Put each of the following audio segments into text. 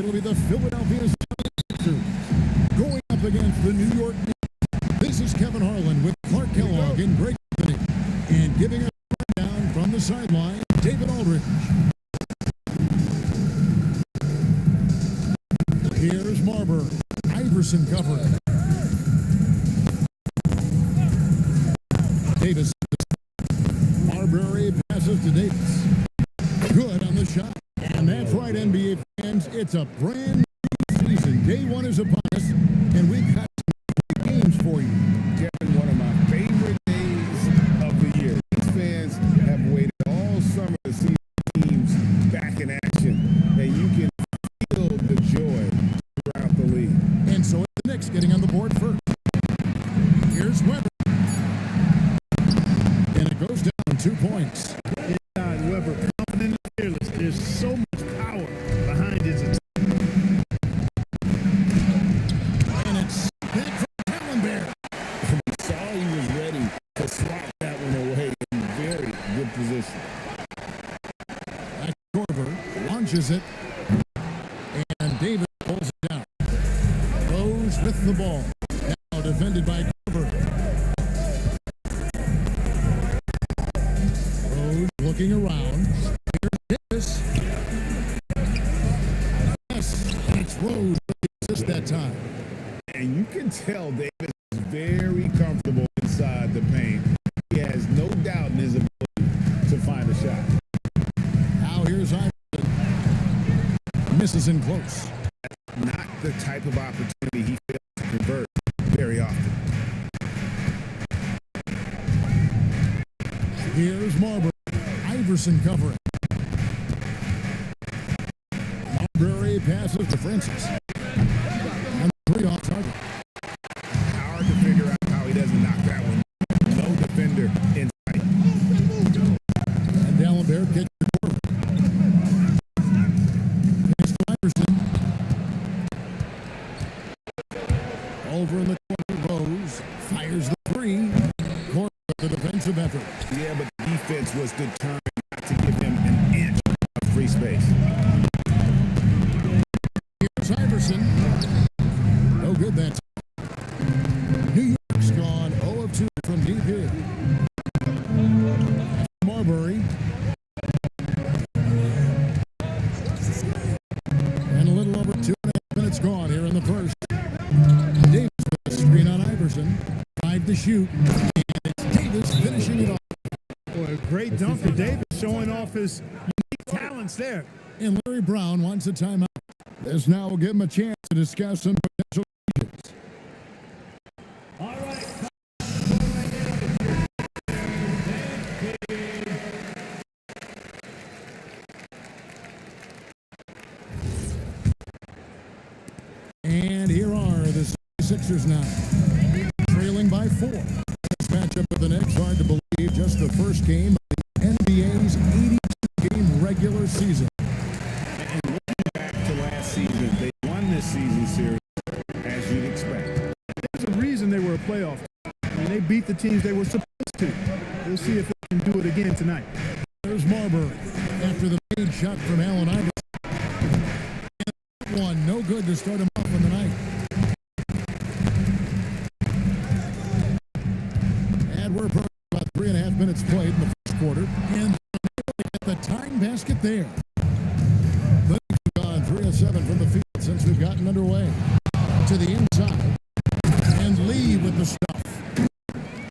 it'll be the Philadelphia 76ers going up against the New York Knicks. This is Kevin Harlan with Clark Kellogg and Greg Anthony. And giving us a rundown from the sideline, David Aldridge. Here's Marbury. Iverson covering. Davis. Marbury passes to Davis. Good on the shot. And that's right, NBA fans. It's a brand new season. Day one is upon us, and we've got some games for you. Kevin, one of my favorite days of the year. These fans have waited all summer to see teams back in action, and you can feel the joy throughout the league. And so the Knicks getting on the board first. Here's Weber. And it goes down 2 points. Inside Weber, confident and fearless. There's so much power behind his attack. And it's back from Allenberg. We saw he was ready to slap that one away in very good position. Back Corver launches it. And Davis pulls it down. Goes with the ball. Now defended by Corver. Rose looking around. Here's Davis. Yes, and it's Rose with the assist that time. And you can tell Davis is very comfortable inside the paint. He has no doubt in his ability to find a shot. Now here's Iverson. Misses in close. Not the type of opportunity he fails to convert very often. Here's Marbury. Iverson covering. Marbury passes to Francis. And 3 off target. Hard to figure out how he doesn't knock that one. No defender in sight. And Allenberg gets the court. Next to Iverson. Over in the corner, Rose fires the 3. Court with the defensive effort. Yeah, but the defense was determined not to give him an inch of free space. Here's Iverson. No good that time. New York's gone 0 of 2 from deep here. Marbury. And a little over 2.5 minutes gone here in the first. Davis with a screen on Iverson. 5 to shoot. And it's Davis finishing it off. Boy, great dunk for Davis, showing off his unique talents there. And Larry Brown wants a timeout. This now will give him a chance to discuss some potential changes. All right. And here are the Sixers now, trailing by 4. This matchup with the Knicks, hard to believe, just the first game of the NBA's 82-game regular season. And looking back to last season, they won this season series as you'd expect. There's a reason they were a playoff team. I mean, they beat the teams they were supposed to. We'll see if they can do it again tonight. There's Marbury after the made shot from Allen Iverson. And one, no good to start him off in the night. And we're approaching about 3.5 minutes played in the first quarter. And at the tying basket there. The Knicks have gone 3 of 7 from the field since we've gotten underway. To the inside. And Lee with the stuff.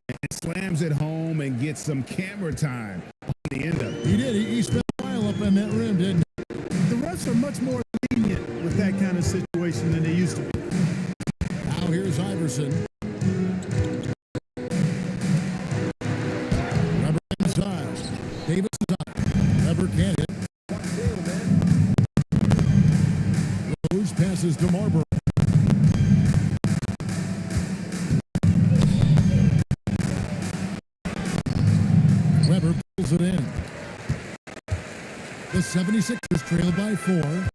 And slams it home and gets some camera time on the end of it. He did. He spent a while up in that rim, didn't he? The refs are much more lenient with that kind of situation than they used to be. Now here's Iverson. Weber inside. Davis is up. Weber can't hit. Rose passes to Marbury. Weber pulls it in. The 76ers trail by 4.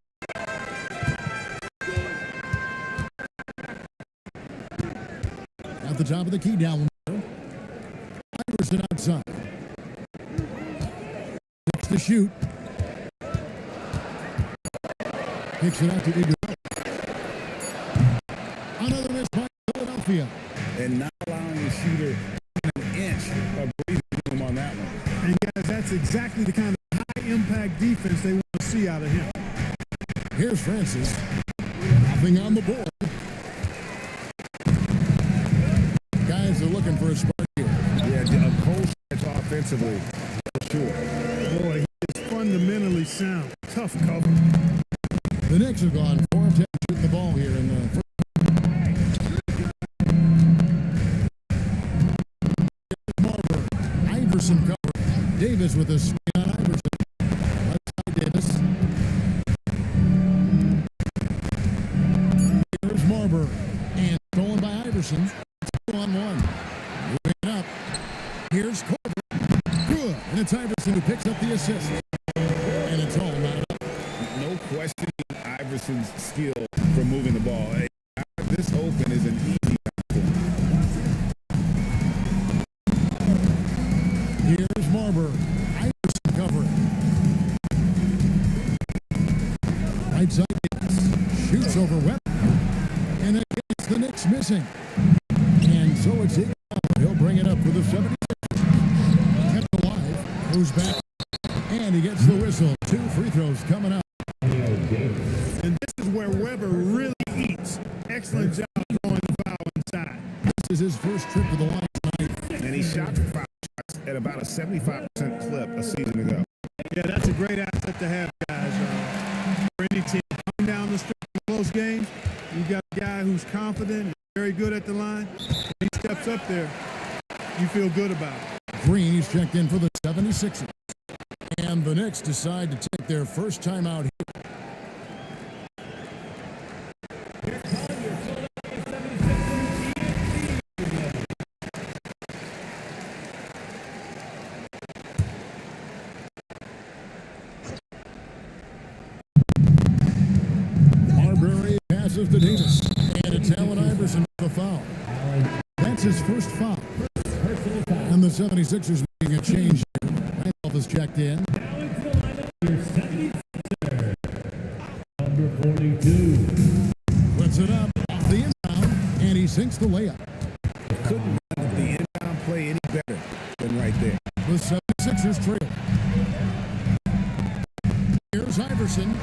At the top of the key, down there. Iverson outside. Looks to shoot. Kicks it out to Iguodala. Another miss by Philadelphia. And not allowing the shooter an inch of breathing room on that one. And guys, that's exactly the kind of high-impact defense they want to see out of him. Here's Francis. Nothing on the board. Guys are looking for a spark here. Yeah, a cold stretch offensively, for sure. Boy, he is fundamentally sound. Tough cover. The Knicks have gone 4 of 10 shooting the ball here in the first. Marbury. Iverson covered. Davis with a screen on Iverson. Right side Davis. Here's Marbury. And stolen by Iverson. 2-on-1. Moving it up. Here's Colbert. Good. And it's Iverson who picks up the assist. And it's all knotted up. No questioning Iverson's skill for moving the ball. Hey, this open is an easy basketball. Here's Marbury. Iverson covering. Right side Davis. Shoots over Webb. And then gets the Knicks missing. And so it's Iguodala. He'll bring it up for the 76ers. Kept alive. Moves back. And he gets the whistle. 2 free throws coming up. And this is where Weber really eats. Excellent job throwing the foul inside. This is his first trip to the line tonight. And he shot the foul shots at about a 75% clip a season ago. Yeah, that's a great asset to have, guys. For any team coming down the stretch in close games, you got a guy who's confident and very good at the line. When he steps up there, you feel good about it. Green is checked in for the 76ers. And the Knicks decide to take their first time out here. Marbury passes to Davis. And it's Allen Iverson with the foul. That's his first foul. And the 76ers making a change here. Randolph is checked in. Number 42. Puts it up off the inbound, and he sinks the layup. Couldn't run the inbound play any better than right there. The 76ers trail. Here's Iverson.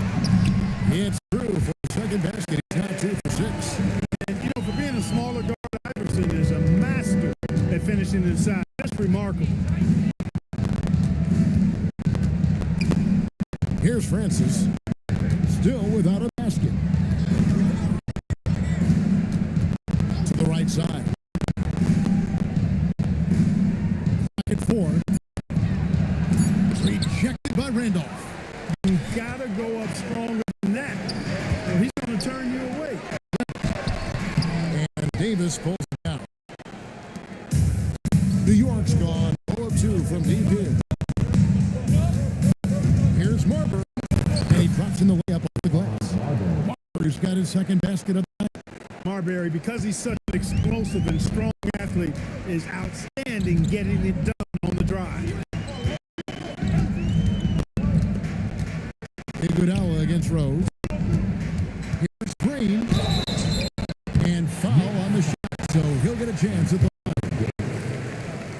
It's through for the second basket. He's now 2 for 6. And, you know, for being a smaller guard, Iverson is a master at finishing inside. That's remarkable. Here's Francis. Still without a basket. To the right side. Pocket 4. Rejected by Randolph. You gotta go up stronger than that, or he's gonna turn you away. And Davis pulls it down. New York's gone 0 of 2 from deep here. Here's Marbury. And he drops in the layup off the glass. Marbury's got his second basket of the night. Marbury, because he's such an explosive and strong athlete, is outstanding getting it done on the drive. Iguodala against Rose. Here's Green. And foul on the shot, so he'll get a chance at the line.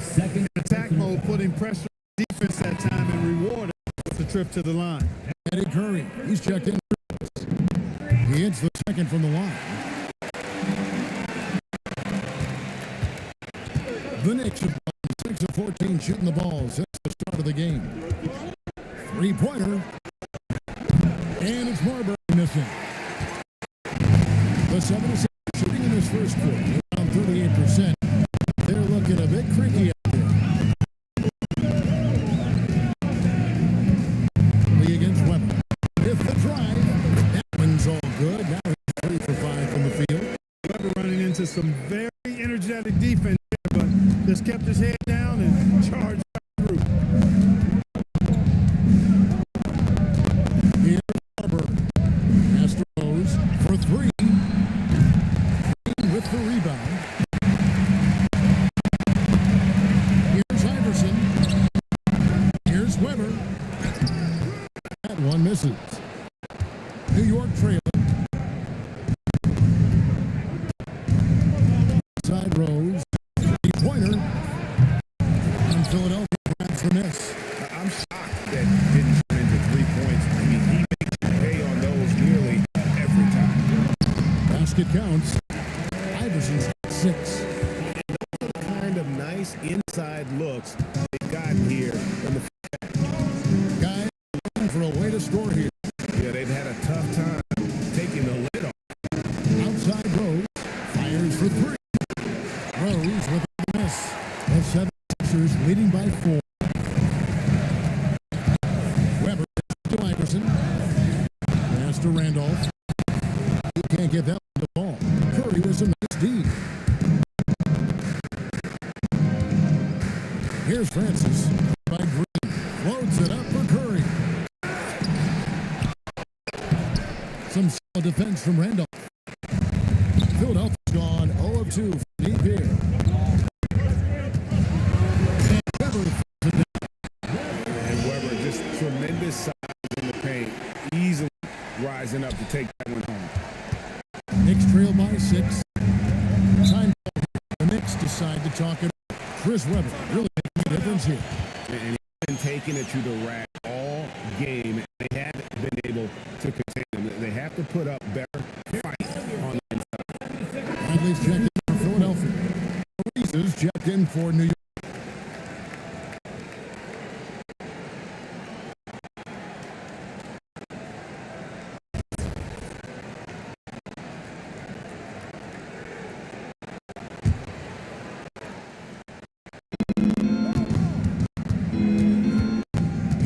Second Attack mode, putting pressure on defense that time and rewarded with the trip to the line. Eddie Curry, he's checked in. He hits the second from the line. The Knicks have gone 6 of 14 shooting the ball since the start of the game. 3-pointer. And it's Marbury missing. The 76ers shooting in this first quarter around 38%. They're looking a bit creaky out there. Lee against Weber. With the drive. That one's all good. Now he's 3 for 5 from the field. Weber running into some very energetic defense there, but just kept his head down and charged through. Here's Marbury. Pass to Rose for 3. Green with the rebound. Here's Iverson. Here's Weber. That one misses. New York trailing. Side Rose. Three-pointer. And Philadelphia grabs the miss. I'm shocked that didn't turn into 3 points. I mean, he makes you pay on those nearly every time. Basket counts. Iverson's 6. Kind of nice inside looks they've gotten here in the Guys looking for a way to score here. yeah, they've had a tough time taking the lid off. Outside Rose. Fires for 3. Rose with a miss. The 76ers leading by 4. Weber to Iverson. Pass to Randolph. He can't get that on the ball. Curry with a nice D. Here's Francis by Green. Floats it up for Curry. Some solid defense from Randolph. Philadelphia's gone 0 of 2 from deep here. And Weber throws it down. And Weber just tremendous size in the paint, easily rising up to take that one home. Knicks trail by 6. Time the Knicks decide to talk it. Chris Weber really making a difference here. And he's been taking it to the rack all game. They haven't been able to contain him. They have to put up better fight on the inside. Bradley's checked in for Philadelphia. Reese's checked in for New York.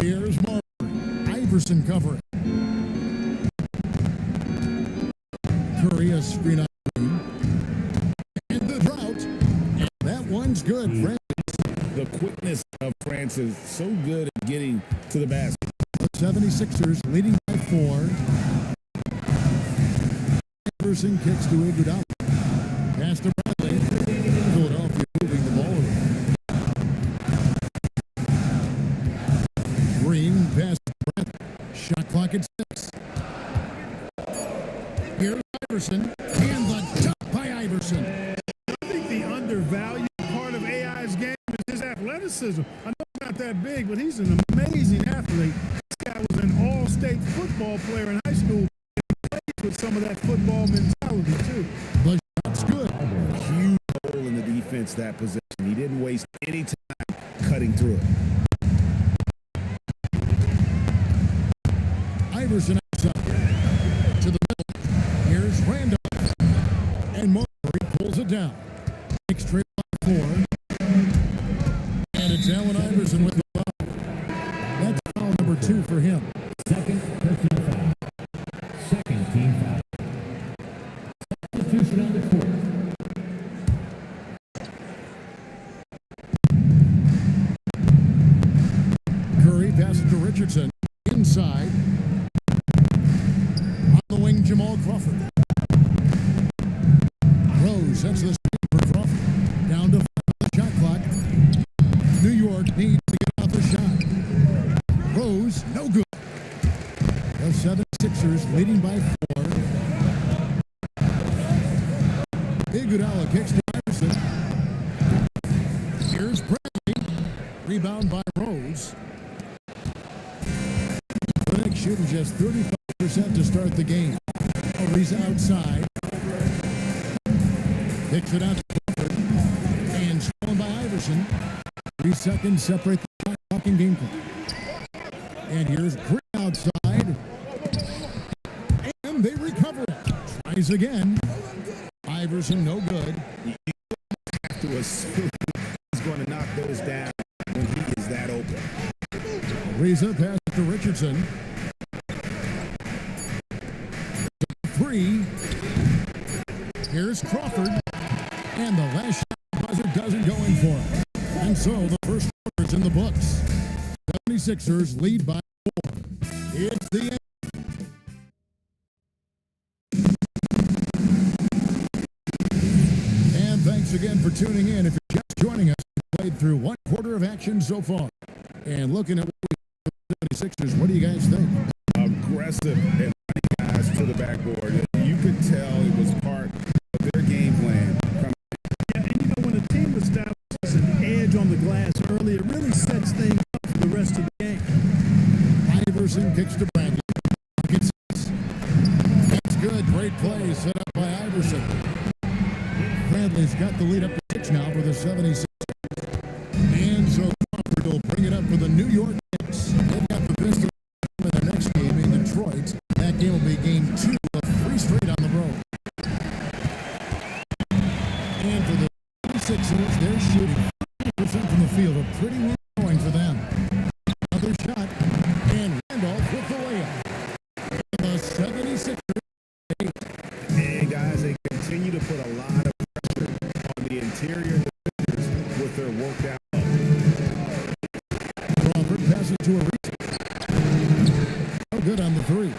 Here's Marbury. Iverson covering. Curry a screen on Green. And the drought. And that one's good. Francis. The quickness of France is so good at getting to the basket. The 76ers leading by 4. Iverson kicks to Iguodala. Pass to Bradley. Philadelphia moving the ball around. Green pass to Bradley. Shot clock at 6. Here's Iverson. And the dunk by Iverson. I think the undervalued part of AI's game is his athleticism. I know he's not that big, but he's an amazing athlete. This guy was an all-state football player in high school. He plays with some of that football mentality, too. The shot's good. Huge hole in the defense that possession. He didn't waste any time cutting through it. Iverson outside. To the middle. Here's Randolph. And Marbury pulls it down. Knicks trail by 4. And it's Allen Iverson with the foul. That's foul number 2 for him. Second personal foul. Second team foul. Substitution on the court. Curry passes to Richardson. Inside. On the wing, Jamal Crawford. Rose sets the screen for Crawford. Down to the shot clock. New York needs to get off the shot. Rose, no good. The 76ers leading by 4. Iguodala kicks to Iverson. Here's Bradley. Rebound by Rose. The Knicks shooting just 35% to start the game. He's outside. Kicks it out to Crawford. And stolen by Iverson. 3 seconds separate the shot clock and game clock. And here's Green outside. And they recover it. Tries again. Iverson, no good. You have to assume he's going to knock those down when he is that open. Reza pass to Richardson. 3. Here's Crawford. And the last shot buzzer doesn't go in for it. And so the first quarter's in the books. 76ers lead by 4. It's the end. And thanks again for tuning in. If you're just joining us, we played through 1 quarter of action so far. And looking at what we 76ers, what do you guys think? Aggressive and guys the backboard. You could tell it was part of their game plan. Yeah, and you know, when a team establishes an edge on the glass early, it really sets things up for the rest of the game. Iverson kicks to Bradley. That's good. Great play set up by Iverson. Bradley's got the lead up to 6 now for the 76ers. And so Crawford will bring it up for the New York Knicks. They've got the best of in their next game in Detroit. That game will be game 2 of 3 straight on the road. And for the 76ers, they're shooting 50% from the field. A pretty weak going for them. Another shot. And Randolph with the layup. The 76ers. And guys, they continue to put a lot of pressure on the interior defenders with their worked out. Crawford passes to a reach. No good on the 3.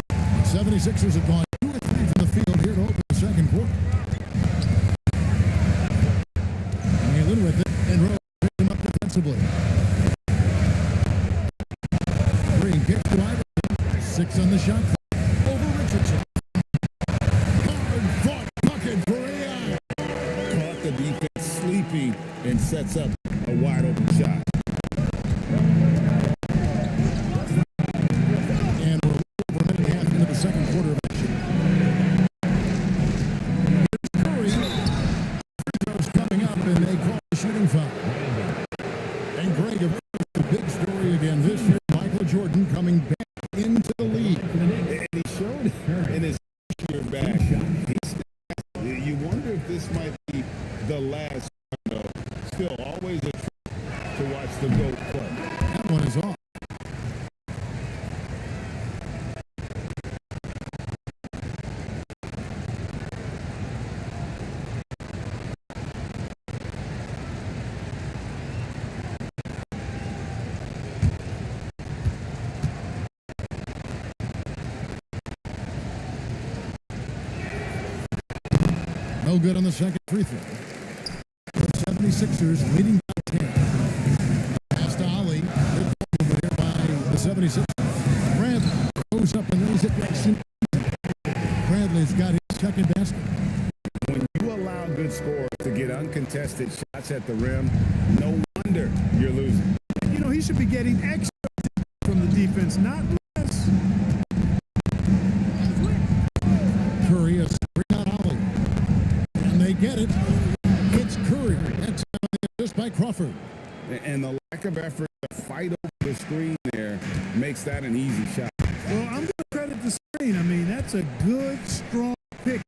The 76ers have gone 2 or 3 from the field here to open the second quarter. Nalen with it, and Rose picks him up defensively. Green kicks to Iverson. 6 on the shot. Over Richardson. Hard fought bucket for AI. Caught the defense sleeping and sets up a wide open shot. And we're over a minute and a half into the second quarter of action. Here's Curry. Free throws coming up, and they call the shooting foul. And Greg, the big story again this year, Michael Jordan coming back into the league. And he showed it in his year back. You wonder if this might be the last one, though. Still, always a treat to watch the GOAT play. That one is off. No good on the second free throw. The 76ers leading by 10. Pass to Ali. Good over there by the 76ers. Bradley goes up and lays it next to Bradley's got his second basket. When you allow good scorers to get uncontested shots at the rim, no wonder you're losing. You know, he should be getting extra from the defense, not less. Curry is screen on Ali. And they get it. It's Curry. That's just by Crawford. And the lack of effort to fight over the screen there makes that an easy shot. Well, I'm going to credit the screen. I mean, that's a good, strong pick.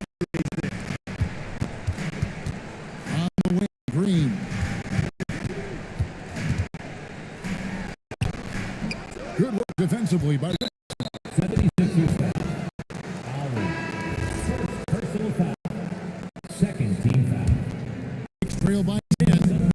On the wing, Green. Good work defensively by 76ers foul. Ali. First personal foul. Second team foul. trail by 10.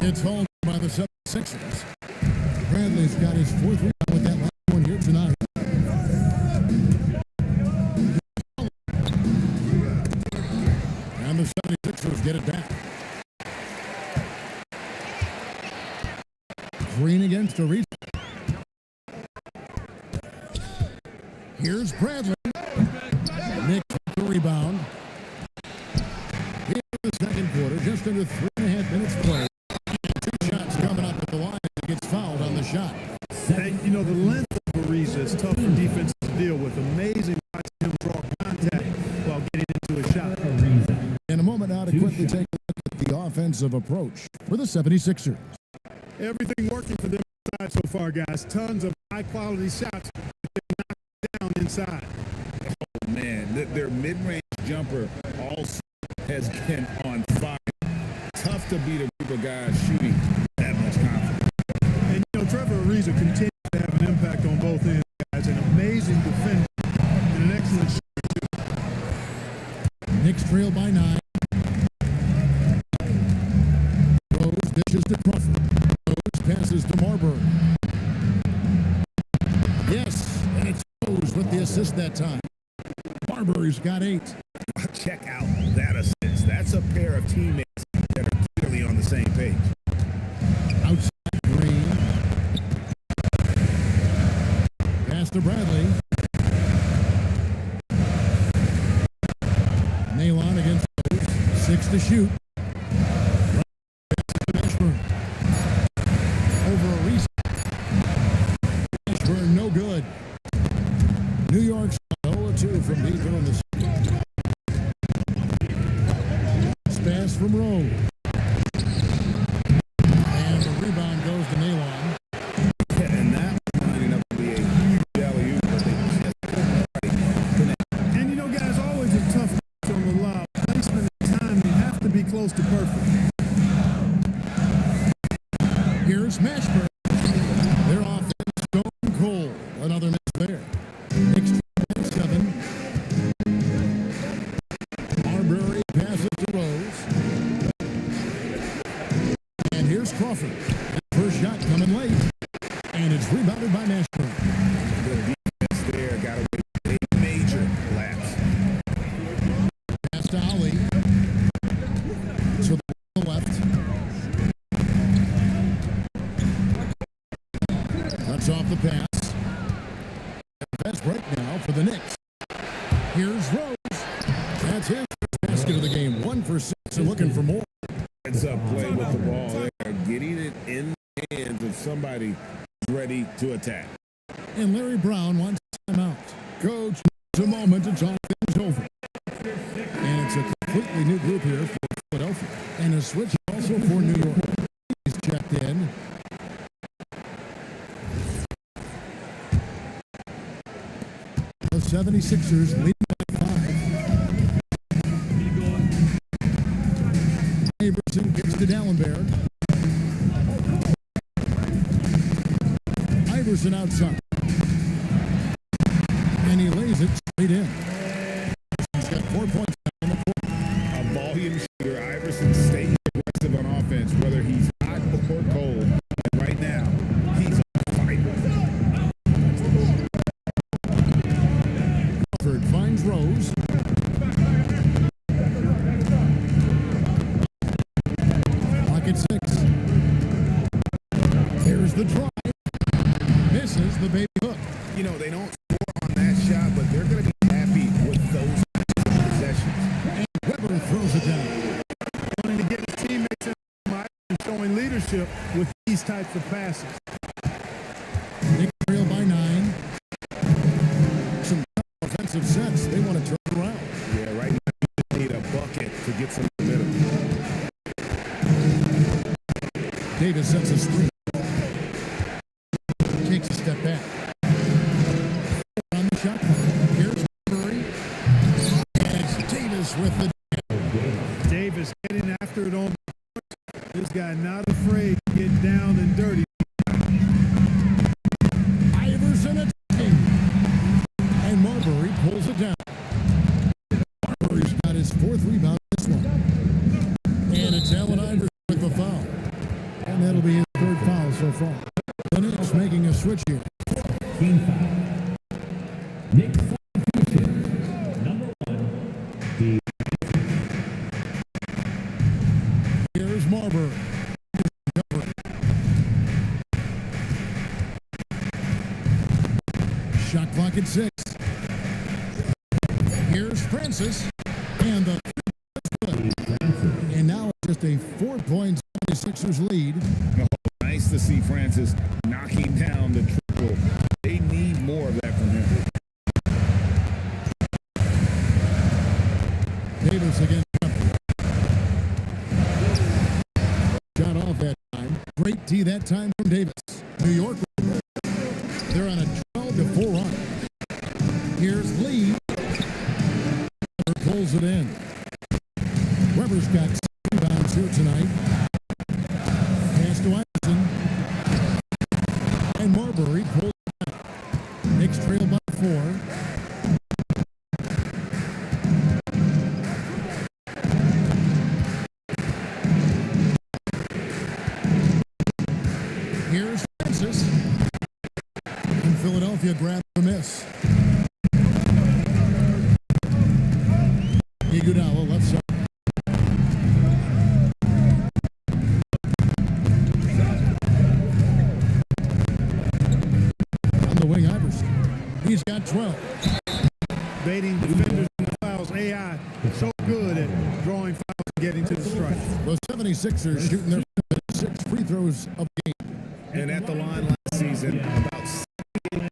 It's hauled by the 76ers. Bradley's got his 4th rebound with that last one here tonight. And the 76ers get it back. Green against a reach. Here's Bradley. Knicks with the rebound. Here in the second quarter, just under 3.5 minutes played. Two shots coming up at the line. He gets fouled on the shot. And, you know, the length of Ariza is tough for defense to deal with. Amazing watching him draw contact while getting into a shot. In a moment now to quickly take a look at the offensive approach for the 76ers. Everything working for them inside so far, guys. Tons of high-quality shots. Knocked down inside. Oh, man, their mid-range jumper also has been on fire. Tough to beat a group of guys shooting that much confidence. And, you know, Trevor Ariza continues to have an impact on both ends, guys. An amazing defender and an excellent shooter, too. Knicks trail by 9. Rose dishes to Crawford. Rose passes to Marbury. Yes, and it's Rose with the assist that time. Marbury's got 8. Check out that assist. That's a pair of teammates that are clearly on the same page. Outside Green. Pass to Bradley. Nalon against Rose. 6 to shoot. Over a reset. Ashburn, no good. New York's 0-2 from deep in the second. Pass from Rose. And the rebound goes to Nalon. Yeah, and that was lining up to be a huge alley-oop, but they just couldn't quite connect. And you know, guys, always a tough on the lob. Placement and time, you have to be close to perfect. Here's Mashburn. Their offense stone cold. Another miss there. Knicks 7. Marbury passes to Rose. And here's Crawford. That first shot coming late. And it's rebounded by Mashburn. The defense there got away with a major lapse. Pass to Holly. To the left. Cuts off the pass. Fast break now for the Knicks. Here's Rose. That's his first basket of the game. 1 for 6 and looking for more. Heads up play with the ball there, getting it in the hands of somebody ready to attack. And Larry Brown wants time out. Coach needs a moment to talk things over. And it's a completely new group here for Philadelphia. And a switch also for New York. He's checked in. The 76ers leading by 5. Iverson gets to Dallenberg. Iverson outside. And he lays it straight in. He's got 4 points on the court. A volume shooter, Iverson stays aggressive on offense, whether he's hot or cold. And right now, he's on fire. Crawford finds Rose. Clock at 6. Here's the drive. Misses the baby hook. You know, they don't score on that shot, but they're going to be happy with those possessions. And Weber throws it down. Wanting to get his teammates in the mind and showing leadership with these types of passes. Knicks trail by 9. Some offensive sets. They want to turn it around. Yeah, right now you need a bucket to get some momentum. Davis sets a screen. Takes a step back. On the shot clock. Here's Marbury. And it's Davis with the Davis getting after it on the court. This guy not afraid to get down and dirty. Iverson attacking. And Marbury pulls it down. Marbury's got his 4th rebound this one. And it's Allen Iverson with the foul. And that'll be his 3rd foul so far. The Knicks making a switch here. Team foul. Knicks substitution. Number 1. Here's Marbury. Shot clock at 6. Here's Francis. And the and now it's just a 4-point 76ers lead. Oh, nice to see Francis knocking down the triple. They need more of that from him. Davis against Weber. Shot off that time. Great D that time from Davis. New York. They're on a 12-4 run. Here's Lee. Weber pulls it in. Weber's got 6 rebounds here tonight. Pass to Iverson. And Marbury pulls it out. Knicks trail by 4. Here's Francis. And Philadelphia grabs the miss. He's got 12. Baiting defenders in the fouls. AI so good at drawing fouls and getting to the strike. The 76ers shooting their 6 free throws of the game. And at the line last season, about 78%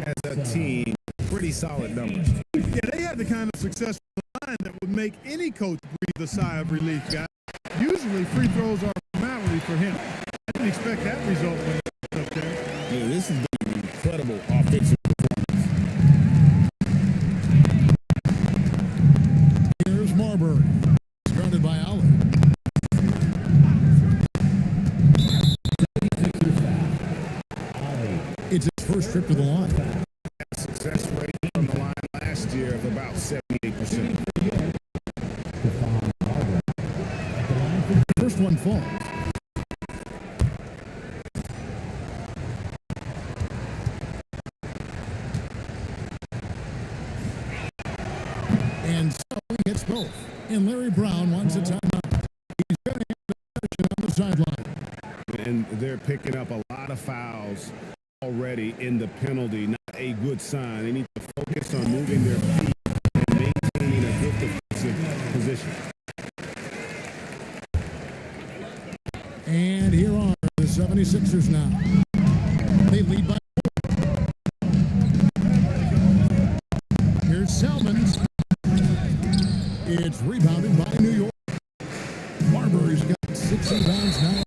as a team. Pretty solid numbers. Yeah, they had the kind of successful line that would make any coach breathe a sigh of relief, guys. Usually free throws are a formality for him. I didn't expect that result when he was up there. Yeah, this has been an incredible offensive performance. Here's Marbury. Started by Allen. It's his first trip to the line. Success rate from the line last year of about 78%. First one falls. And so he hits both. And Larry Brown wants a timeout. He's going to have a discussion on the sideline. And they're picking up a lot of fouls already in the penalty. Not a good sign. They need to focus on moving their feet and maintaining a good defensive position. And here are the 76ers now. They lead by 4. Here's Salmons. It's rebounded by New York. Marbury's got 6 rebounds now.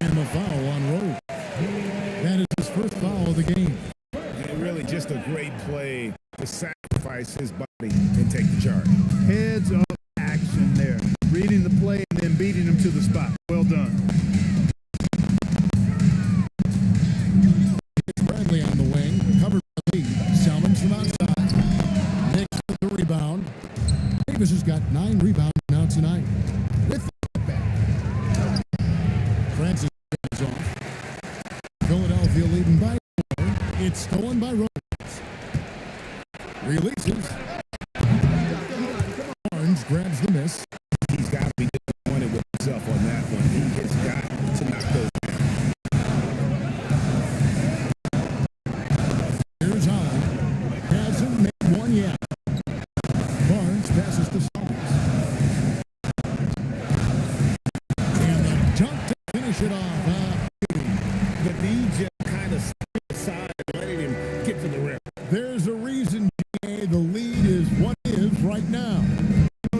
And the foul on Rose. That is his first foul of the game. And really just a great play to sacrifice his body and take the charge. Heads up action there. Reading the play and then beating him to the spot. Well done. It's Bradley on the wing. Covered by Lee. Salmons from outside. Knicks with the rebound. Davis has got 9 rebounds now tonight. With the back. Francis is off. Philadelphia leading by 4. It's stolen by Rose. Releases. Barnes grabs the miss. He's got to be disappointed with himself on that one. He has got to knock those down. Here's Allen. Hasn't made one yet. Barnes passes to Salmons. And the dunk to finish it off. The D just kind of stepped aside and letting him get to the rim. There's a reason, GA, the lead is what it is right now.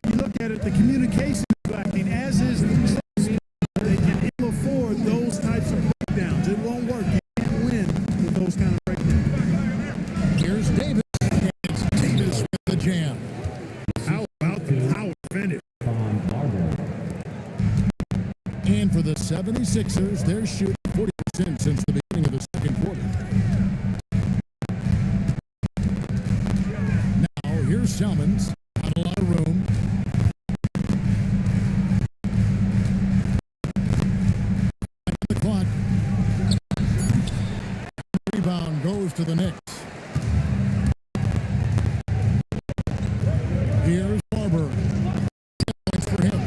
You look at it, the communication is lacking, as is the trust. They can ill afford those types of breakdowns. It won't work. You can't win with those kind of breakdowns. Here's Davis. And it's Davis with the jam. How about the power finish? And for the 76ers, they're shooting 40% since the beginning of the second quarter. Now, here's Salmons. Not a lot of room. The clock. Rebound goes to the Knicks. Here's Marbury. Points for him.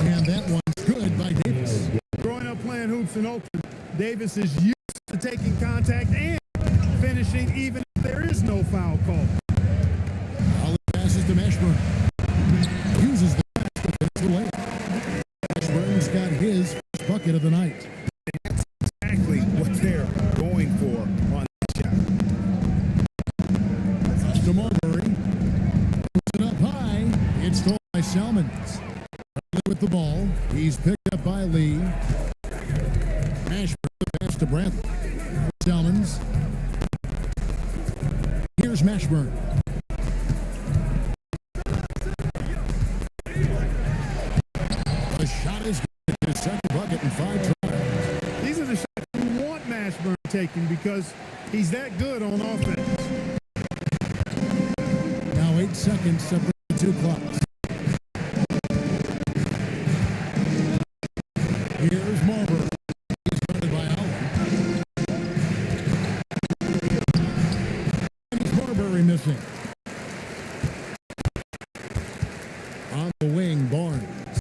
And that one's good by Davis. Growing up playing hoops and open, Davis is used to taking contact and finishing even if there is no foul call. Ollie passes to Mashburn. Uses the pass to finish the layup. Mashburn's got his first bucket of the night. That's exactly what they're going for on that shot. To Marbury. Puts it up high. It's stolen by Salmons. Bradley with the ball. He's picked up by Lee. Mashburn the pass to Bradley. Salmons. Here's Mashburn. The shot is good. His second bucket in 5 tries. These are the shots you want Mashburn taking because he's that good on offense. Now 8 seconds separate the 2 clocks. Here's Marbury. He's guarded by Allen. And it's Marbury missing. On the wing, Barnes.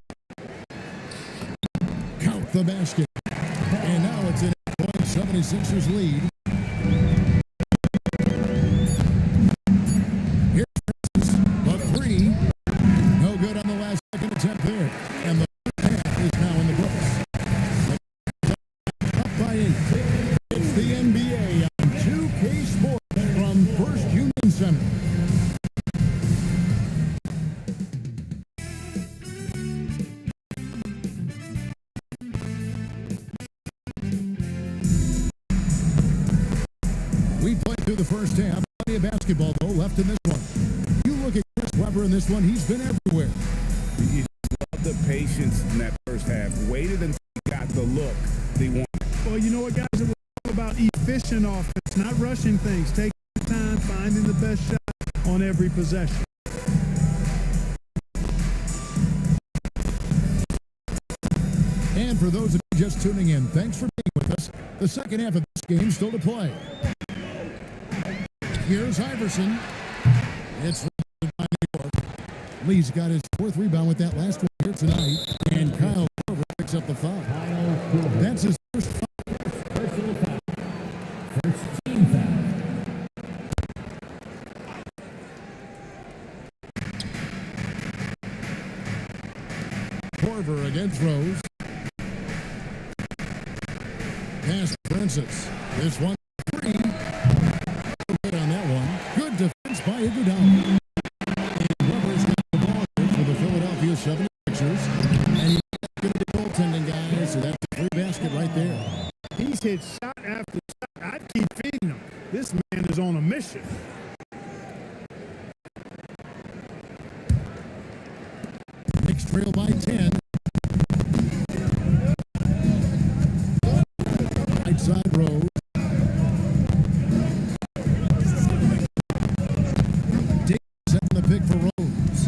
Count the basket. And now it's an 8-point 76ers lead. through the first half. Plenty of basketball, though, left in this one. You look at Chris Webber in this one, he's been everywhere. You love the patience in that first half. Waited until he got the look they wanted. Well, you know what, guys? It was all about efficient offense, not rushing things. Taking time, finding the best shot on every possession. And for those of you just tuning in, thanks for being with us. The second half of this game still to play. Here's Iverson. It's by New York. Lee's got his fourth rebound with that last one here tonight. And Kyle Korver picks up the foul. That's his first foul. Personal foul. First team foul. Korver against Rose. Pass Francis. This one free. Good on that one. Good defense by Iguodala. And Weber's got the ball for the Philadelphia 76ers. And he's going to be goaltending, guys. So that's a free basket right there. He's hit shot after shot. I'd keep feeding him. This man is on a mission. Knicks trail by 10. Right side Rose. Davis setting the pick for Rose.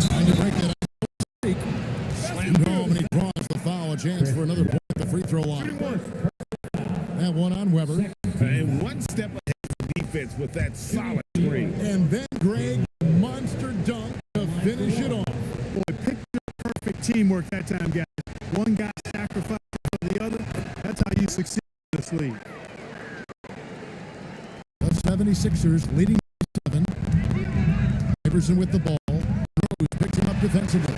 Trying to break that streak. Slammed home and he draws the foul. A chance for another point at the free throw line. That one on Weber. And one step ahead for defense with that solid screen. And then Greg, monster dunk to finish it off. Boy, picture perfect teamwork that time, guys. One guy sacrificed for the other. That's how you succeed in this league. The 76ers leading by 7. Iverson with the ball. Rose picks him up defensively.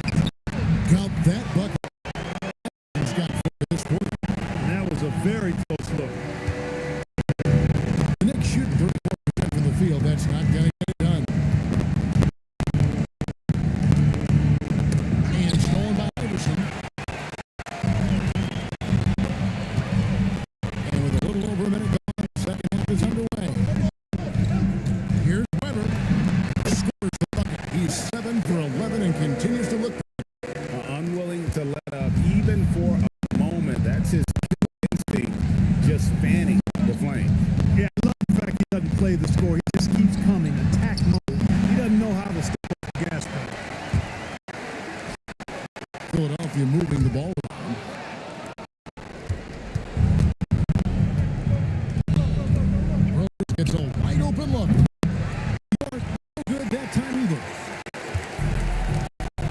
Got that bucket. He's got for this quarter. And that was a very close look. The Knicks shoot 34% from the field. That's not going to get it done. And stolen by Iverson. And with a little over a minute gone, the second half is underway. Here's Weber. Scores the bucket. He's 7 for 11 and continues to look Unwilling to let up even for a moment. That's his instinct, just fanning the flame. Yeah, I love the fact he doesn't play the score. He just keeps coming, attack mode. He doesn't know how to step on the gas pedal. Philadelphia moving the ball around. Rose gets a wide open look. No good that time either.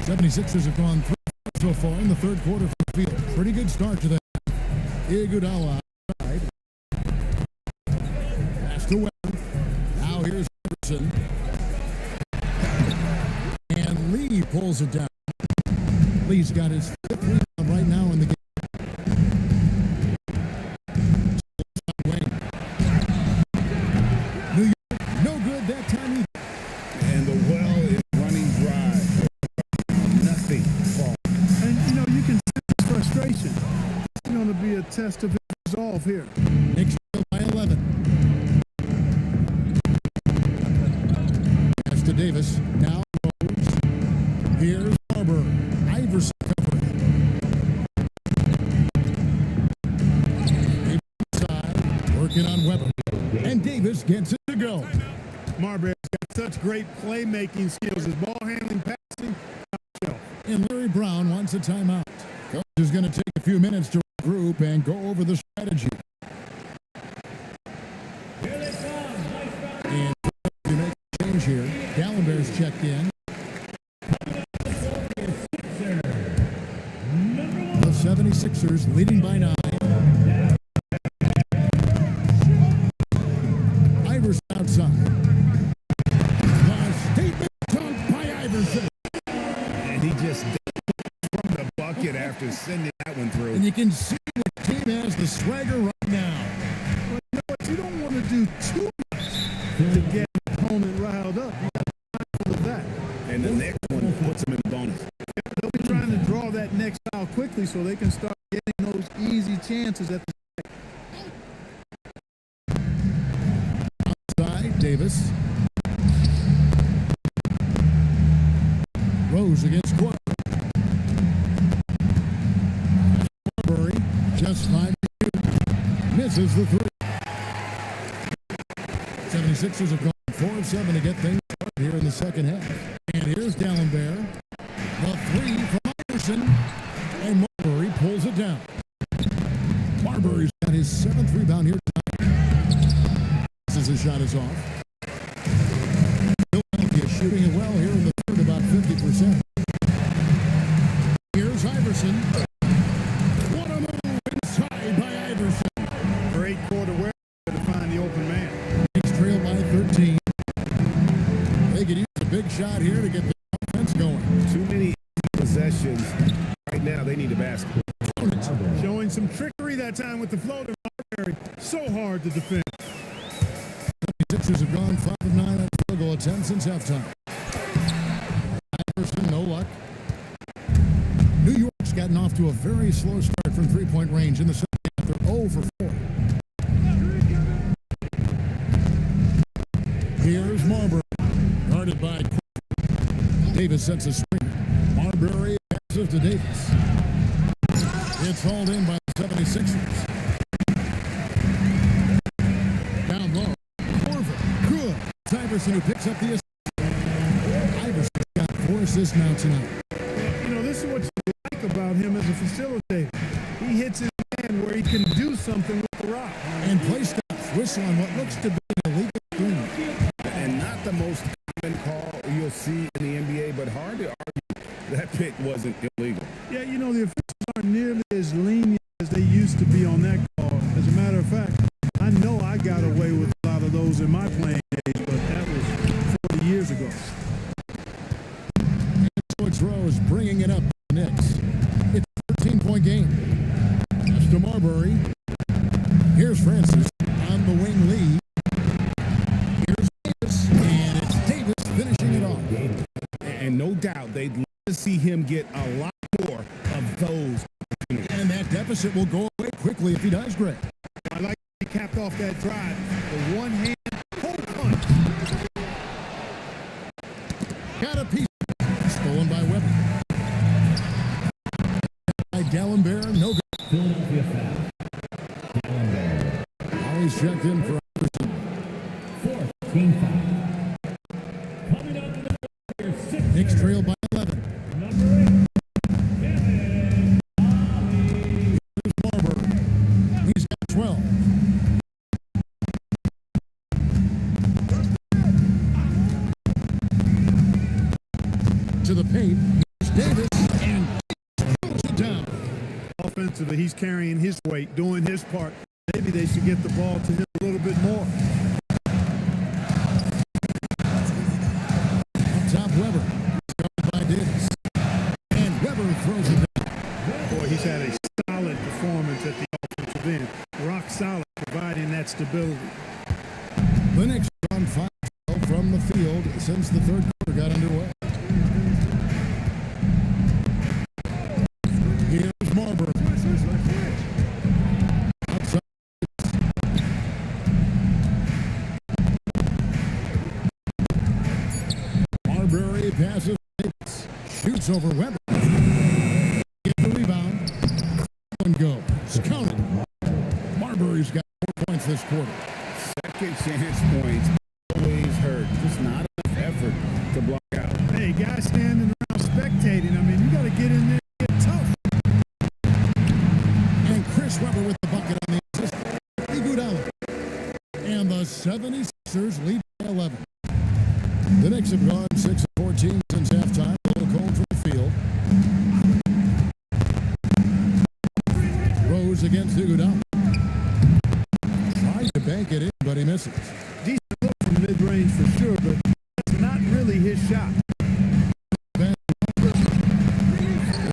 76ers have gone 3 so far in the third quarter from the field. Pretty good start to that. Iguodala outside. Pass to Weber. Now here's Iverson. And Lee pulls it down. Lee's got his 5th rebound right now in the game. New York, no good that time either. And the well is running dry. Nothing falls. And, you know, you can sense his frustration. It's going to be a test of his resolve here. Knicks trail by 11. Pass to Davis. Now Rose. Here's Marbury. Iverson covering. Davis inside. Working on Weber. And Davis gets it to go. Marbury's got such great playmaking skills. His ball handling, passing, top shelf. And Larry Brown wants a timeout. Coach is going to take a few minutes to regroup and go over the strategy. And you make a change here. Gallenberg's checked in. The 76ers leading by 9. Iverson outside. The statement dunk by Iverson. And he just from the bucket after sending that one through. And you can see the team has the swagger right now. But you know what? You don't want to do too much to get an opponent riled up. You got to be mindful of that. And the next one puts him in the bonus. They'll be trying to draw that next foul quickly so they can start getting those easy chances at the Davis. Rose against Court. Marbury, just 5 to 2. Misses the three. 76ers have gone 4 of 7 to get things started here in the second half. And here's D'Alembert. The three from Iverson. And Marbury pulls it down. Marbury's got his 7th rebound here tonight. As his shot is off. Philadelphia shooting it well here in the third, about 50%. Here's Iverson. What a move inside by Iverson. Great quarter where to find the open man. Knicks trail by 13. They could use a big shot here to get the offense going. Too many possessions. Right now, they need a basket. Showing some trickery that time with the floater. Marbury, so hard to defend. Sixers have gone 5 of 9 on field goal attempts since halftime. Iverson, no luck. New York's gotten off to a very slow start from three-point range in the second half. They're 0 for 4. Here's Marbury, guarded by Davis sets a screen. Marbury passes to Davis. It's hauled in by the 76ers. Down low. Good. It's Iverson who picks up the assist. Iverson's got 4 assists now tonight. You know, this is what you like about him as a facilitator. He hits his man where he can do something with the rock. And play stops. Whistle on what looks to be an illegal screen. And not the most common call you'll see in the NBA, but hard to argue that pick wasn't illegal. Yeah, you know, the officials aren't nearly as lenient as they used to be on that call. As a matter of fact, I know I got away with a lot of those in my playing days, but that was 40 years ago. And so it's Rose bringing it up to the Knicks. It's a 13-point game. Pass to Marbury. Here's Francis on the wing lead. Here's Davis, and it's Davis finishing it off. And no doubt they'd love to see him get a lot more of those. And that deficit will go away quickly if he does, Greg. I like he capped off that drive. The one-hand pull punch. Got a piece. Stolen by Weber. By D'Alembert, no good. Philadelphia foul. D'Alembert. Now he's checked in for Iverson. 4th team foul. Coming up in the player, 6. Knicks trail by 11. Number 8. Here's Marbury. He's got 12. To the paint. Here's Davis, and Davis pulls it down. Offensively, he's carrying his weight, doing his part. Maybe they should get the ball to him a little bit more. Up top, Weber. Guarded by Davis. And Weber throws it down. Boy, he's had a solid performance at the offensive end. Rock solid, providing that stability. The Knicks are on 5-12 from the field since the third quarter got underway. Here's Marbury. Outside. Marbury passes Davis. Shoots over Weber. Get the rebound. And go. Counted. Marbury's got 4 points this quarter. Second chance points always hurt. Just not enough effort to block out. Hey, guys standing around spectating. I mean, you got to get in there and get tough. And Chris Webber with the bucket on the assist. Iguodala. And the 76ers lead by 11. The Knicks have gone 6 of 14 since halftime. A little cold from the field. Rose against Iguodala. Tried to bank it in, but he misses. Decent look from mid-range for sure, but that's not really his shot. The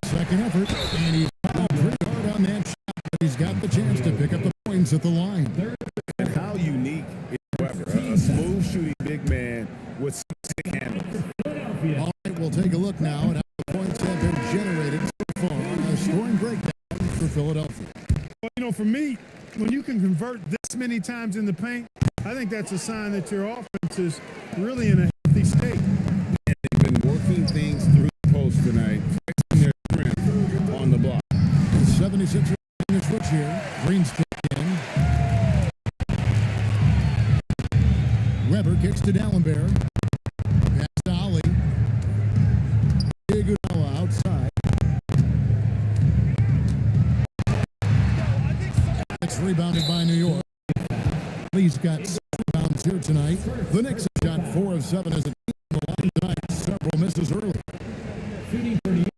second effort, and he's fouled pretty hard on that shot, but he's got the chance to pick up the points at the line. And how unique is Weber? A smooth shooting big man with some stick handles. All right, we'll take a look now at how the points have been generated so far on a scoring breakdown for Philadelphia. Well, you know, for me, when you can convert this many times in the paint, I think that's a sign that your offense defenses really in a healthy state. And they've been working things through the post tonight, flexing their strength on the block. The 76ers in the switch here. Green stick in. Weber kicks to Dallenberg. Pass to Ali. Iguodala outside. It's rebounded by New York. Lee's got 6 rebounds here tonight. The Knicks have got 4 of 7 as a team on the line tonight. Several misses early. Shooting 38.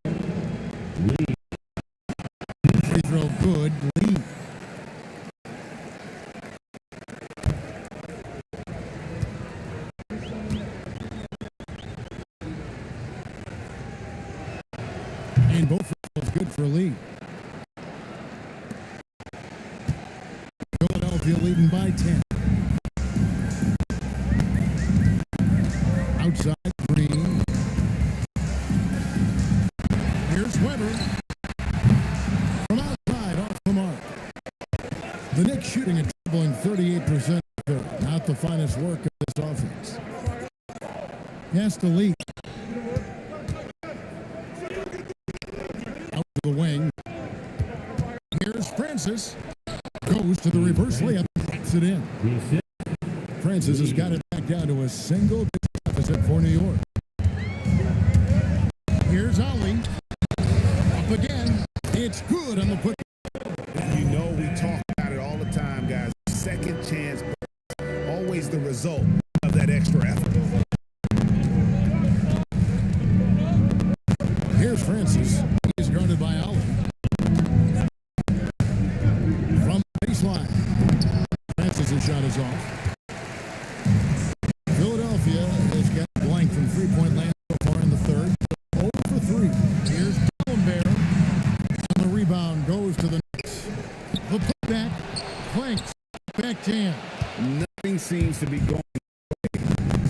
Lee. Free throw good. Lee. And both free throws good for Lee. Philadelphia leading by 10. Outside Green. Here's Weber. From outside, off the mark. The Knicks shooting a troubling 38%. Not the finest work of this offense. Pass to Lee. Out to the wing. Here's Francis. Goes to the reverse layup and puts it in. Francis has got it back down to a single deficit for New York. Here's Ali. Up again. It's good on the put. And you know we talk about it all the time, guys. Second chance, always the result of that extra effort. Here's Francis. He's guarded by Ali. From baseline. Francis' shot is off. Philadelphia has got blank from three-point land so far in the third. 0 for 3. Here's Dallenberg. And the rebound goes to the Knicks. The putback. Planks. Back jam. Nothing seems to be going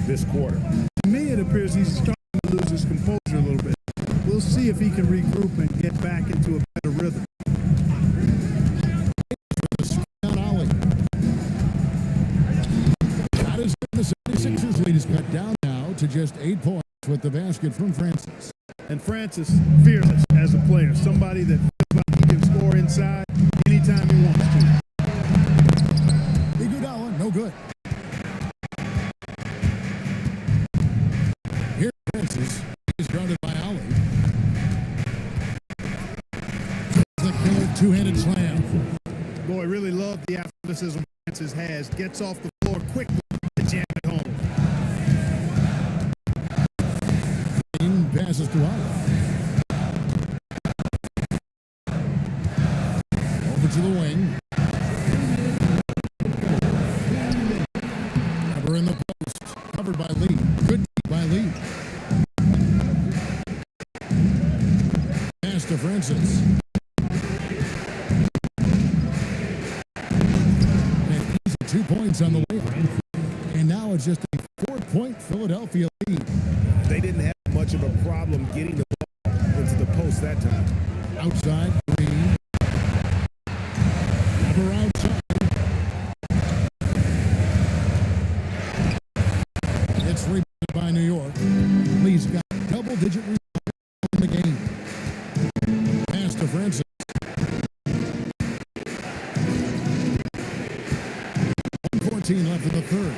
this quarter. To me, it appears he's starting to lose his composure a little bit. We'll see if he can regroup and get back into a better rhythm. The screen on Ali. That is the 76ers lead is cut down now to just 8 points with the basket from Francis. And Francis, fearless as a player, somebody that feels like he can score inside anytime he wants to. Iguodala, no good. Here's Francis. He's guarded by Ali. The killer two-handed slam. Boy, really love the athleticism Francis has. Gets off the floor quickly to jam it home. Green passes to Ali. Over to the wing. Cover in the post. Covered by Lee. Good by Lee. Pass to Francis. And he's at 2 points on the way. And now it's just a 4-point Philadelphia lead. They didn't have much of a problem getting the ball into the post that time. Outside, Green. Weber outside. It's rebounded by New York. Lee's got double-digit rebounds in the game. Pass to Francis. 1:14 left in the third.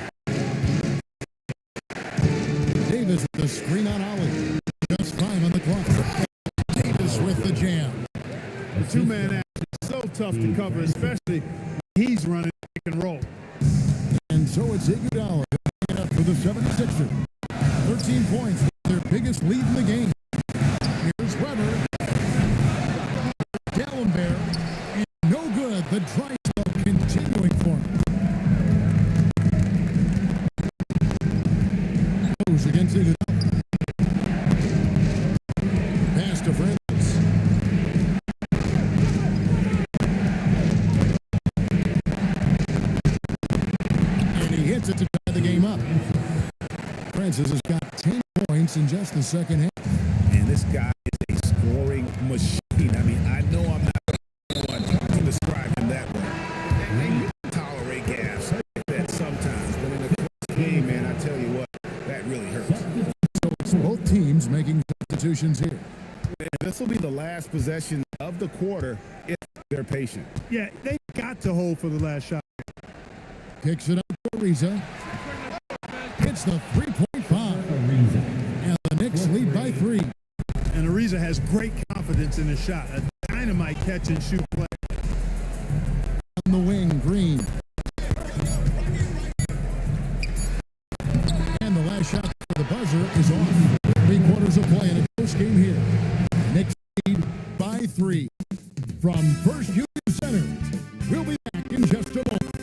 Davis with the screen on Ali. Just 5 on the clock. Davis with the jam. The two-man action is so tough to cover, especially when he's running pick and roll. And so it's Iguodala going up for the 76ers. 13 points, their biggest lead in the game. Here's Weber. Dallenberg. And no good. The dry spell continuing for him. Goes against Iguodala. Pass to Francis. And he hits it to tie the game up. Francis has got 10 points in just the second half. And this guy is a scoring machine. I mean, I know I'm not the one to describe him that way. And you can tolerate gaps like that sometimes, but in a close game, man, I tell you, Both teams making substitutions here. And this will be the last possession of the quarter if they're patient. Yeah, they got to hold for the last shot. Kicks it up to Ariza. Hits the three-point bomb. And the Knicks lead by 3. And Ariza has great confidence in his shot. A dynamite catch and shoot play. On the wing, Green. And the last shot for the buzzer is off. 3 quarters of play in a close game here. Knicks lead by 3. From First Union Center, we'll be back in just a moment.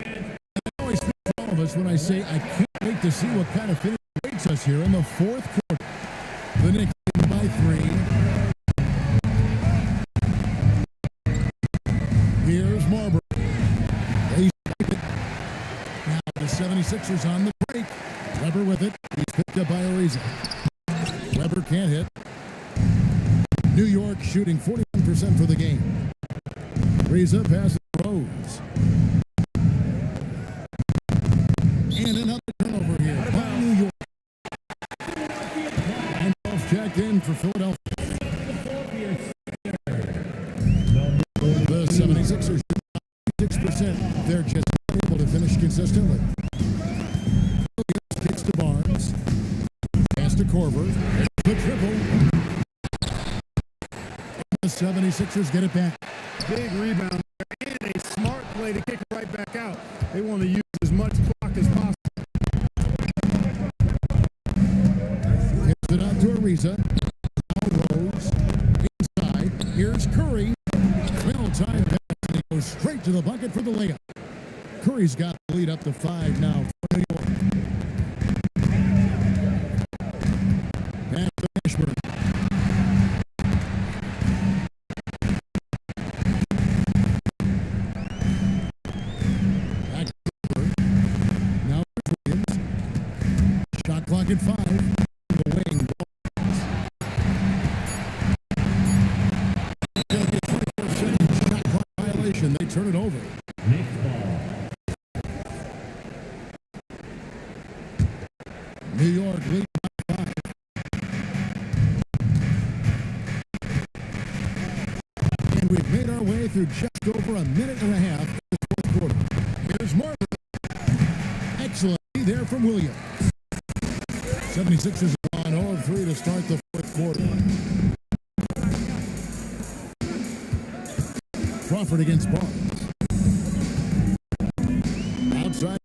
And I always speak for all of us when I say I can't wait to see what kind of finish awaits us here in the fourth quarter. The Knicks lead by 3. Here's Marbury. They strike it. Now the 76ers on the break. Weber with it. He's picked up by Ariza. Weber can't hit. New York shooting 41% for the game. Ariza passes Rose. And another turnover here by New York. And off checked in for Philadelphia. The 76ers shoot 6%. They're just not able to finish consistently. Williams kicks to Barnes. Pass to Korver. The triple. The 76ers get it back. Big rebound and a smart play to kick it right back out. They want to use as much clock as possible. Gets it out to Ariza. Now Rose. Inside. Here's Curry. Well timed pass, and he goes straight to the bucket for the layup. Curry's got the lead up to 5 now for New York. Pass to Ashburn. Back to Cooper. Now there's Williams. Shot clock at 5. The wing. Going to be a 24-second shot clock violation. They turn it over. New York lead by 5. And we've made our way through just over a minute and a half in the fourth quarter. Here's Marbury. Excellent there from Williams. 76ers are on 0 of 3 to start the fourth quarter. Crawford against Barnes. Outside.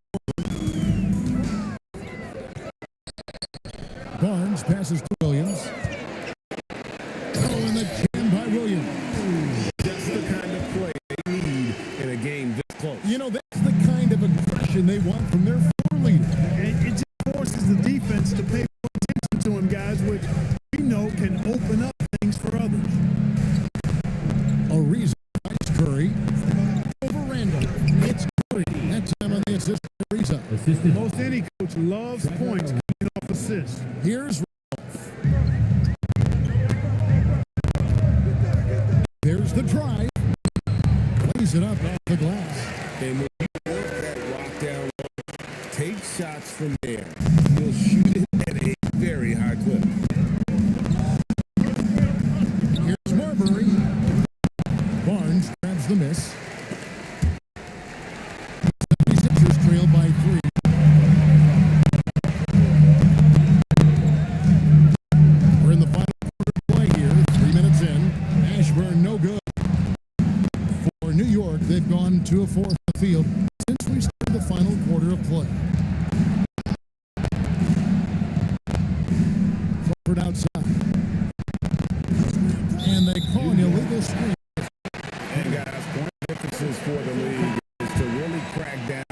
Barnes passes to Williams. Oh, and the jam by Williams. Just the kind of play they need in a game this close. You know, that's the kind of aggression they want from their floor leader. And it just forces the defense to pay more attention to him, guys, which we know can open up things for others. Ariza fights Curry. Over Randall. It's Curry. That time on the assist to Ariza. Most any coach loves points coming off assists. Here's Randolph. There's the drive. Plays it up off the glass. And when you work that lockdown, take shots from there. You'll shoot it at a very high clip. Here's Marbury. Barnes grabs the miss. 76ers trail by 3. We're in the final quarter of play here. 3 minutes in. Ashburn no good. For New York, they've gone 2 of 4 from the field since we started the final quarter of play. Crawford outside. And they call an illegal screen. And guys, one of the differences for the league is to really crack down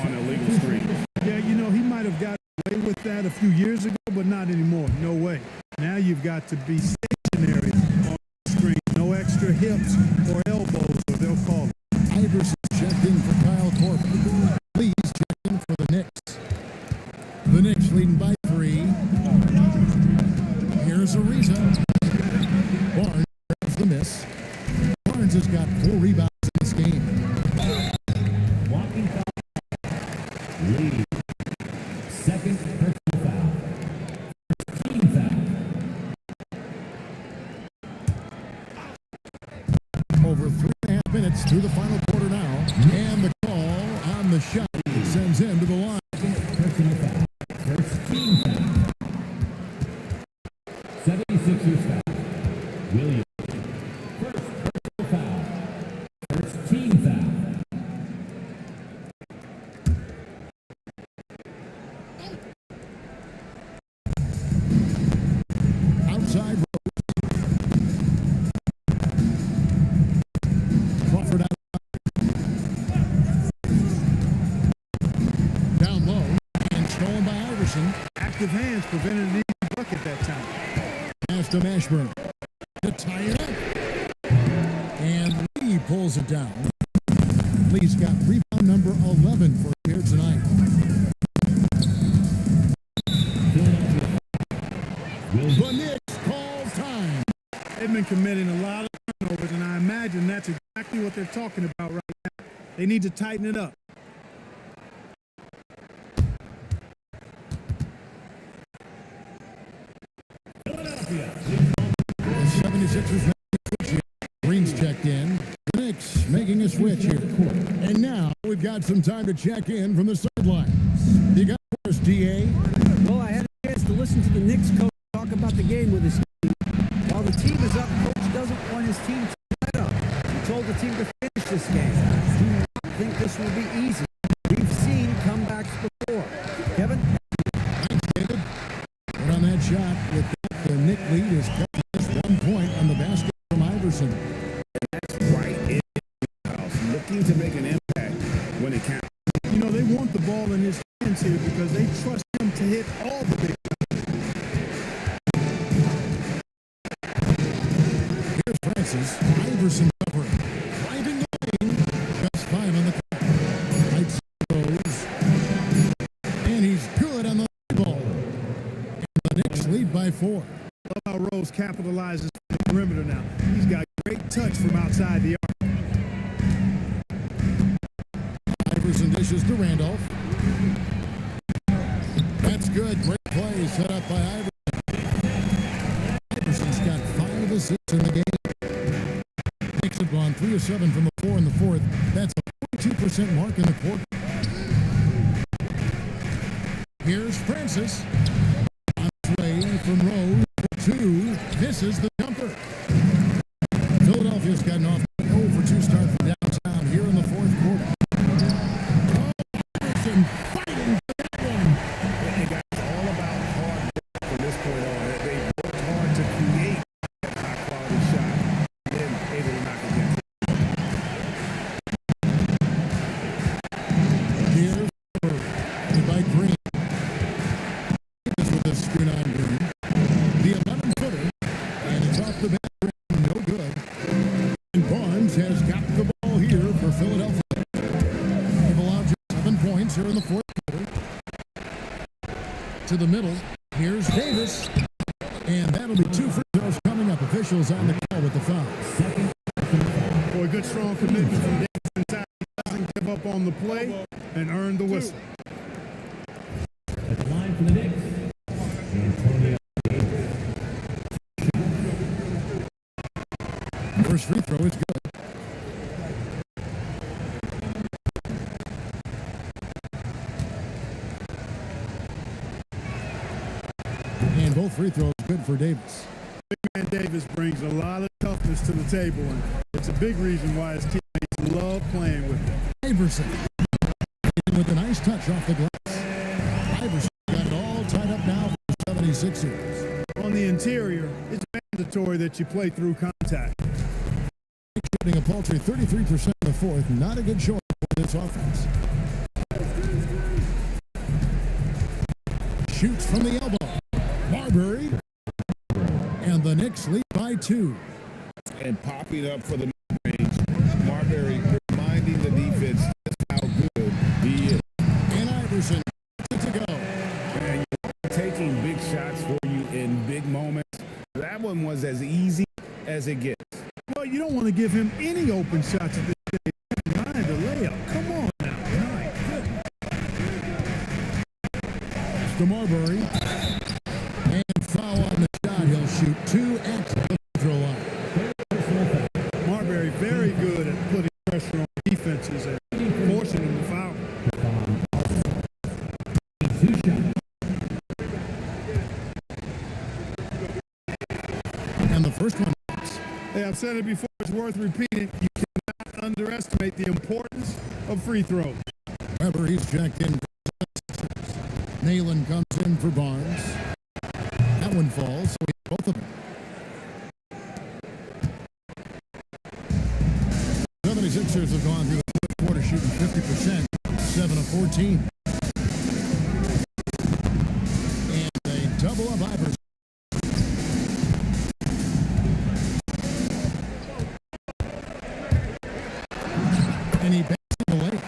on illegal screens. Yeah, you know, he might have got away with that a few years ago, but not anymore. No way. Now you've got to be stationary on the screen. No extra hips or elbows, or they'll call it. Iverson checked in for Kyle Korver. Please check in for the Knicks. The Knicks leading by 3. Here's Ariza. Barnes grabs the miss. Barnes has got 4 rebounds in this game. Walking foul. Lead. minutes through the final quarter now. And the call on the shot sends him to the line. Personal foul. First team foul. 76ers foul. Williams. First personal foul. First team foul. Outside Rose. Crawford out. Down low and stolen by Iverson. Active hands prevented an easy bucket that time. Pass to Mashburn. To tie it up. And Lee pulls it down. Lee's got rebound number 11 for here tonight. The Knicks call time. They've been committing a lot of turnovers, and I imagine that's exactly what they're talking about right now. They need to tighten it up. Philadelphia. The 76ers make a switch here. Green's checked in. The Knicks making a switch here. And now we've got some time to check in from the sidelines. You got first, DA. Well, I had a chance to listen to the Knicks coach talk about the game with his team. While the team is up, coach doesn't want his team to let up. He told the team to finish this game. Do not think this will be easy. We've seen comebacks before. Kevin? Thanks, David. And on that shot, with that, the Knick lead is cut just 1 point on the basket from Iverson. That's right in the house, looking to make an impact when it counts. You know, they want the ball in his hands here because they trust him to hit all the big shots. Here's Francis. Iverson covering. Driving the lane. Just fine on the clock. Right goes. And he's good on the ball. And the Knicks lead by 4. Love how Rose capitalizes from the perimeter now. He's got great touch from outside the arc. Iverson dishes to Randolph. That's good. Great play set up by Iverson. Iverson's got 5 assists in the game. Knicks have gone 3 of 7 from the floor in the fourth. That's a 42% mark in the quarter. Here's Francis. On his way from Rose for 2. Misses the jumper. Philadelphia's gotten off 0 for 2 start from downtown here in the fourth quarter. Iverson fighting for that one. Hey guys, it's all about hard work from this point on. They worked hard to create that high-quality shot, and then able to knock it down. Here's Marbury by Green. This with a screen on Green. The 11-footer, and it's off the back rim, no good. And Barnes has got the ball here for Philadelphia. They've allowed just 7 points here in the fourth quarter. To the middle, here's Davis. And that'll be 2 free throws coming up. Officials on the call with the foul. Boy, good strong commitment from Davis inside. He doesn't give up on the play and earn the whistle. At the line for the Knicks. Antonio Davis. First free throw is good. And both free throws good for Davis. Big man Davis brings a lot of toughness to the table, and it's a big reason why his teammates love playing with him. Iverson with a nice touch off the glass. Iverson got it all tied up now for the 76ers. On the interior, it's mandatory that you play through contact. Shooting a paltry 33% in the fourth. Not a good showing for this offense. Shoots from the elbow. Marbury. And the Knicks lead by 2. And popping up for the mid-range. Marbury reminding the defense just how good he is. And Iverson good to go. And you're taking big shots for you in big moments. That one was as easy as it gets. Well, you don't want to give him any open shots at this stage. Mind the layup. Come on now. My goodness. To Marbury. And foul on the shot. He'll shoot 2 at the free throw line. Marbury very good at putting pressure Hey, I've said it before. It's worth repeating. You cannot underestimate the importance of free throws. Marbury's checked in. Nayland comes in for Barnes. That one falls, so we have both of them. 76ers have gone through the fourth quarter shooting 50%, 7 of 14. And they double up Iverson. And he backs it away.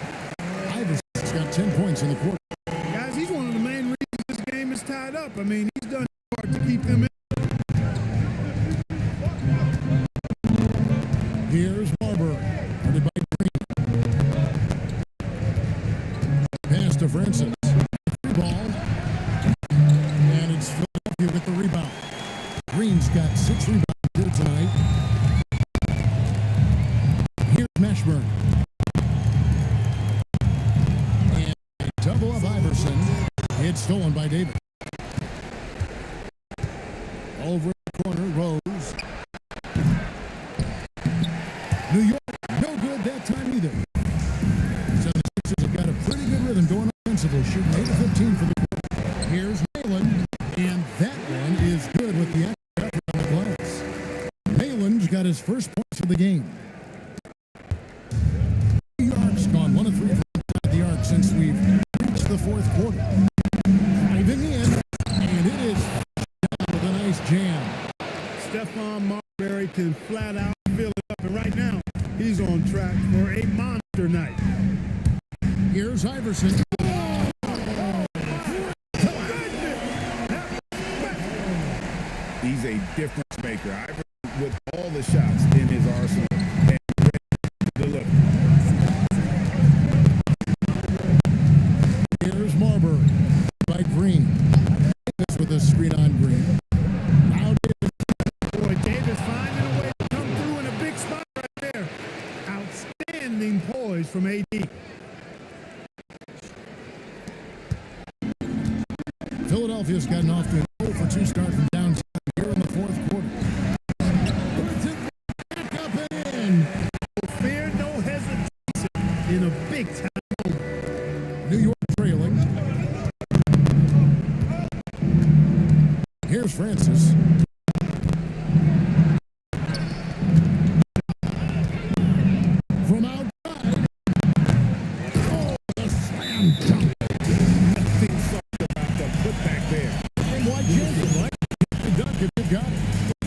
Iverson's got 10 points in the quarter. Guys, he's one of the main reasons this game is tied up. I mean, he's done his part to keep them in. Here's Marbury, guarded by Green. Pass to Francis. Free ball. And it's Philadelphia with the rebound. Green's got 6 rebounds here tonight. Here's Mashburn. And a double of Iverson. It's stolen by Davis. Over in the corner, Rose. New York, no good that time either. 76ers have got a pretty good rhythm going offensively, shooting 8 of 15 for the quarter. Here's Nayland, and that one is good with the extra effort on the glass. Nayland's got his first points of the game. New York's gone 1 of 3 from inside the arc since we've reached the fourth quarter. Driving in, and it is down with a nice jam. Stephon Marbury can flat out fill it up, and right now he's on track for a monster night. Here's Iverson. He's a difference maker. Iverson with all the shots in his arsenal and ready to deliver. Here's Marbury by Green. Davis with a screen on Green. Now Davis. Boy, Davis finding a way to come through in a big spot right there. Outstanding poise from AD. Philadelphia's gotten off to a 0-for-2 start from downtown here in the fourth quarter. Puts it back up and in. No fear, no hesitation in a big time moment. New York trailing. Here's Francis. From outside. Oh, the slam dunk. Nothing soft about the putback there. And why can't you, Mike? The dunk if you got it.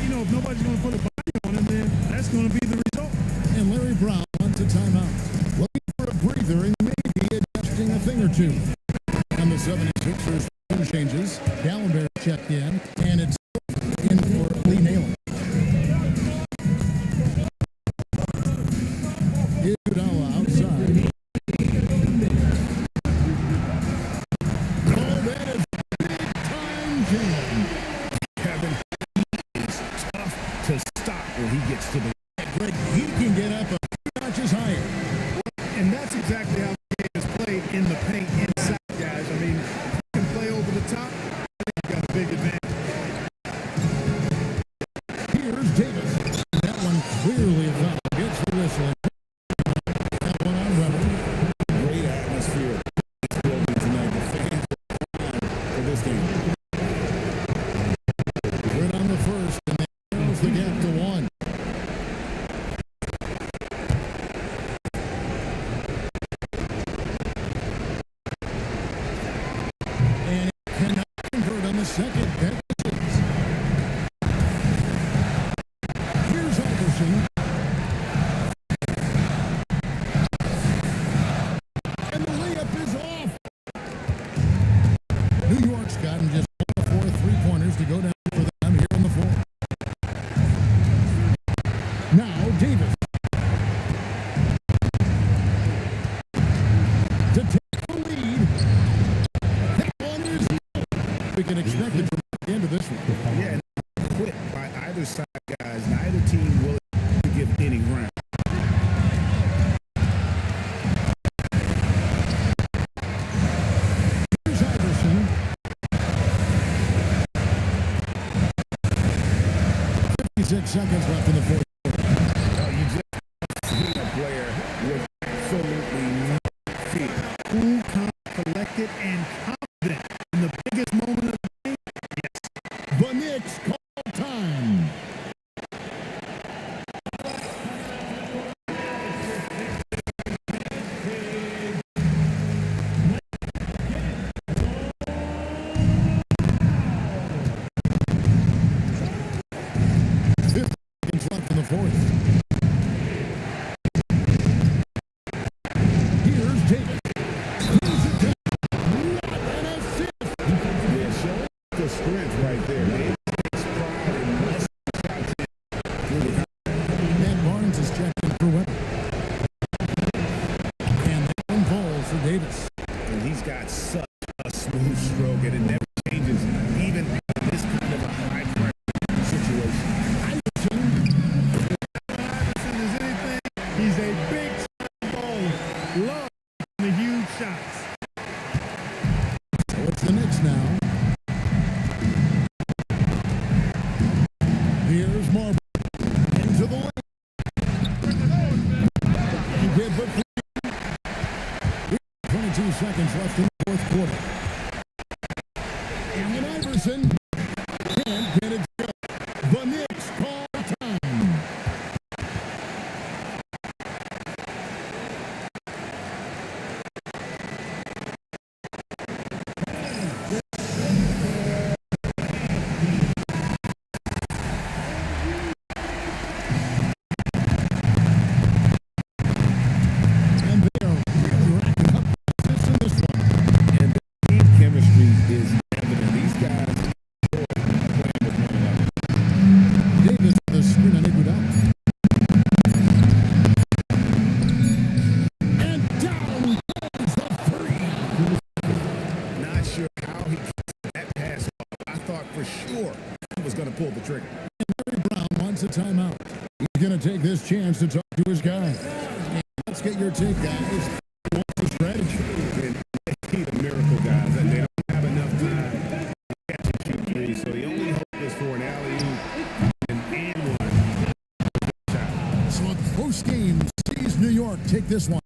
You know, if nobody's going to put a body on him, then that's going to be the result. And Larry Brown wants a timeout. Looking for a breather and maybe adjusting a thing or two. And the 76ers changes. Gallenberg checked in, and it's in for Lee Nayland. Iguodala outside. Oh, that is big time jam. Kevin is tough to stop when he gets to the Greg, he can get up a few notches higher. And that's exactly how the game is played in the paint inside, guys. I mean, if you can play over the top, I think you've got a big advantage. Here's Davis. That one clearly a foul. Gets the whistle. That one on Weber. great atmosphere. This building tonight. The fans are on for this game. Good on the first, and they close the gap to 1. And it cannot convert on the second. That is. Here's Iverson. And the layup is off. New York's gotten just 4 3-pointers to go down for them here in the fourth. Now Davis. To take the lead. That one is we can expect it from the end of this one. Yeah, quit by either side, guys. Neither team willing to give any ground. Here's Iverson. 56 seconds left in the fourth quarter. basket and confident in the biggest moment of the game. Yes. The Knicks call time. Left in the fourth. Here's Davis. Throws it down. What an assist. Yeah, show the strength right there. Davis takes pride in most shots in. Matt Barnes is checked in for Webber. And that one falls for Davis. And he's got such a smooth stroke, and it never changes, even in this kind of a high-pressure situation. Iverson is anything. He's a big bowler. Love the huge shots. So it's the Knicks now. Here's Marbury. Into the lane. He did but 22 seconds left in the fourth quarter. And then Iverson can't get it to go. The Knicks call time. And they are really racking up assists in this one. And the team chemistry is evident. These guys enjoy playing with one another. Davis with a screen and Iguodala. And down goes the three. Not sure how he gets that pass off. I thought for sure he was going to pull the trigger. Larry Brown wants a timeout. He's going to take this chance to talk to his guys. Let's get your take, guys. What's the strategy? And they need a miracle, guys, and they don't have enough time to catch and shoot three, so the only hope is for an alley-oop and one shot. So a close game sees New York take this one.